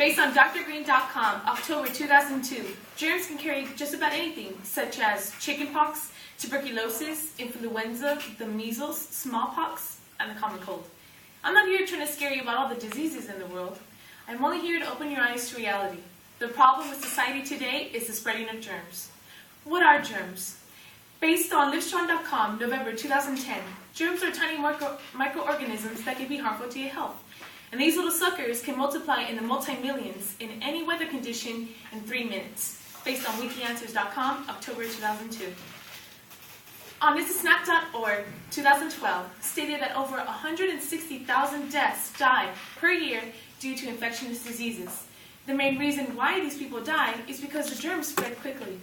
Based on drgreen.com, October 2002, germs can carry just about anything, such as chickenpox, tuberculosis, influenza, the measles, smallpox, and the common cold. I'm not here trying to scare you about all the diseases in the world. I'm only here to open your eyes to reality. The problem with society today is the spreading of germs. What are germs? Based on Livestrong.com, November 2010, germs are tiny microorganisms that can be harmful to your health. And these little suckers can multiply in the multi-millions in any weather condition in 3 minutes. Based on WikiAnswers.com, October 2002. On thisissnap.org, 2012, stated that over 160,000 deaths die per year due to infectious diseases. The main reason why these people die is because the germs spread quickly.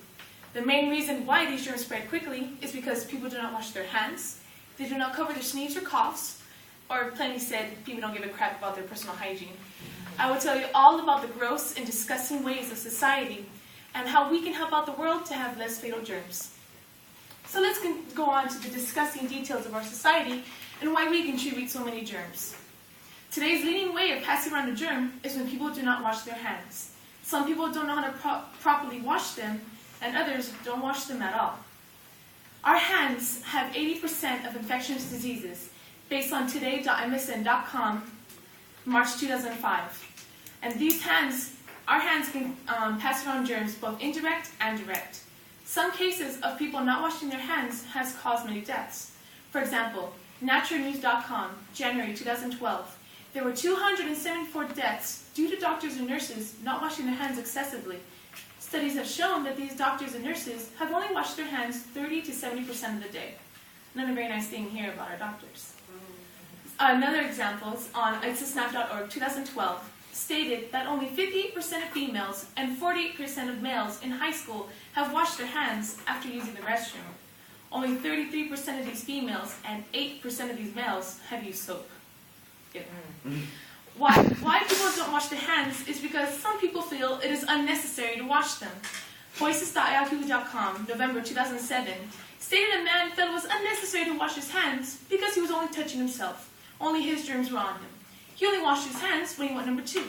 The main reason why these germs spread quickly is because people do not wash their hands, they do not cover their sneezes or coughs, or plainly said, people don't give a crap about their personal hygiene. I will tell you all about the gross and disgusting ways of society and how we can help out the world to have less fatal germs. So let's go on to the disgusting details of our society and why we contribute so many germs. Today's leading way of passing around a germ is when people do not wash their hands. Some people don't know how to properly wash them, and others don't wash them at all. Our hands have 80% of infectious diseases, based on today.msn.com, March 2005. And our hands can pass around germs, both indirect and direct. Some cases of people not washing their hands has caused many deaths. For example, naturalnews.com, January 2012, there were 274 deaths due to doctors and nurses not washing their hands excessively. Studies have shown that these doctors and nurses have only washed their hands 30 to 70% of the day. Not a very nice thing here about our doctors. Another example on itsasnap.org 2012 stated that only 58% of females and 48% of males in high school have washed their hands after using the restroom. Only 33% of these females and 8% of these males have used soap. Yeah. Why people don't wash their hands is because some people feel it is unnecessary to wash them. Voices.yahoo.com, November 2007, stated a man felt it was unnecessary to wash his hands because he was only touching himself. Only his germs were on him. He only washed his hands when he went number 2.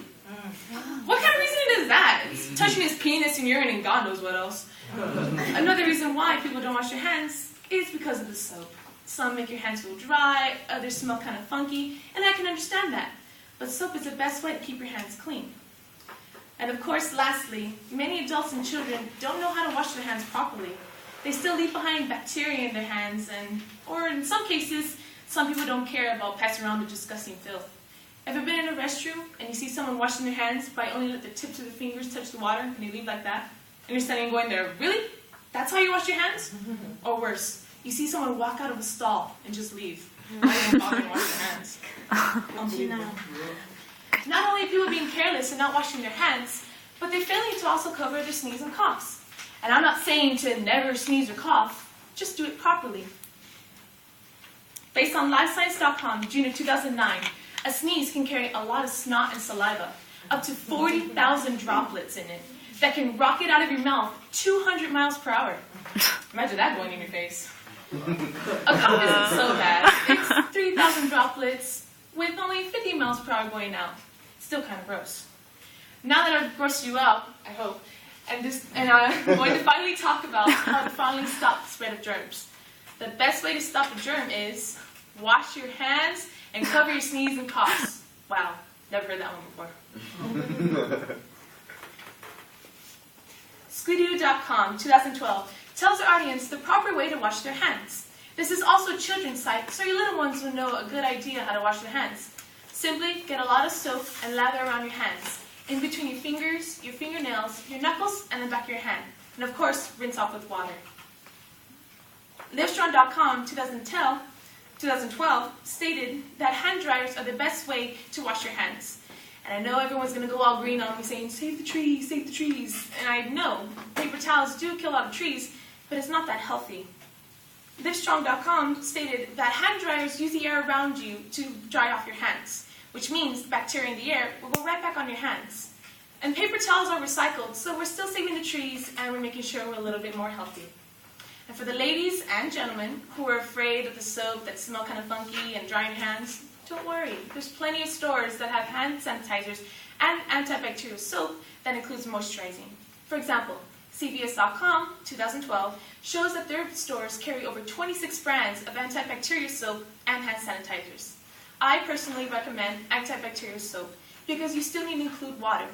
What kind of reasoning is that? It's touching his penis and urine and God knows what else. Another reason why people don't wash their hands is because of the soap. Some make your hands feel dry, others smell kind of funky, and I can understand that. But soap is the best way to keep your hands clean. And of course, lastly, many adults and children don't know how to wash their hands properly. They still leave behind bacteria in their hands, or in some cases, some people don't care about passing around the disgusting filth. Ever been in a restroom and you see someone washing their hands by only let the tips of their fingers touch the water and they leave like that? And you're standing going there, really? That's how you wash your hands? Or worse, you see someone walk out of a stall and just leave. Not even bother to wash their hands. Unbelievable. Not only are people being careless and not washing their hands, but they're failing to also cover their sneeze and coughs. And I'm not saying to never sneeze or cough, just do it properly. Based on LifeScience.com, June of 2009, a sneeze can carry a lot of snot and saliva, up to 40,000 droplets in it, that can rocket out of your mouth 200 miles per hour. Imagine that going in your face. A cough isn't so bad. It's 3,000 droplets with only 50 miles per hour going out. Still kind of gross. Now that I've grossed you out, I hope, and I'm going to finally talk about how to finally stop the spread of germs. The best way to stop a germ is wash your hands and cover your sneeze and coughs. Wow, never heard that one before. Scooidoo.com, 2012, tells our audience the proper way to wash their hands. This is also a children's site, so your little ones will know a good idea how to wash their hands. Simply get a lot of soap and lather around your hands, in between your fingers, your fingernails, your knuckles, and the back of your hand. And of course, rinse off with water. Livestrong.com, 2012, stated that hand dryers are the best way to wash your hands. And I know everyone's going to go all green on me saying, save the trees, save the trees. And I know paper towels do kill a lot of trees, but it's not that healthy. Livestrong.com stated that hand dryers use the air around you to dry off your hands, which means the bacteria in the air will go right back on your hands. And paper towels are recycled, so we're still saving the trees and we're making sure we're a little bit more healthy. And for the ladies and gentlemen who are afraid of the soap that smell kind of funky and dry in your hands, don't worry. There's plenty of stores that have hand sanitizers and antibacterial soap that includes moisturizing. For example, CVS.com, 2012, shows that their stores carry over 26 brands of antibacterial soap and hand sanitizers. I personally recommend antibacterial soap because you still need to include water.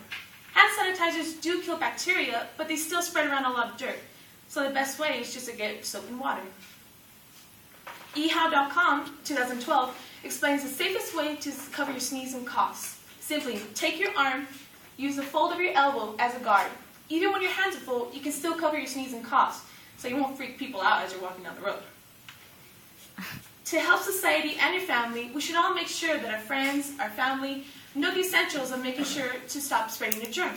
Hand sanitizers do kill bacteria, but they still spread around a lot of dirt. So the best way is just to get soap and water. eHow.com, 2012, explains the safest way to cover your sneeze and coughs. Simply take your arm, use the fold of your elbow as a guard. Even when your hands are full, you can still cover your sneeze and coughs, so you won't freak people out as you're walking down the road. To help society and your family, we should all make sure that our friends, our family, know the essentials of making sure to stop spreading the germ.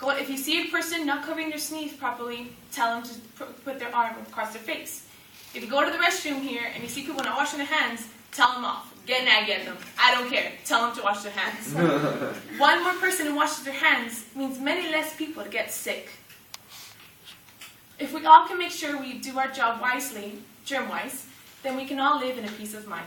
If you see a person not covering their sneeze properly, tell them to put their arm across their face. If you go to the restroom here and you see people not washing their hands, tell them off. Get nag at them. I don't care. Tell them to wash their hands. One more person who washes their hands means many less people get sick. If we all can make sure we do our job wisely, germ-wise, then we can all live in a peace of mind.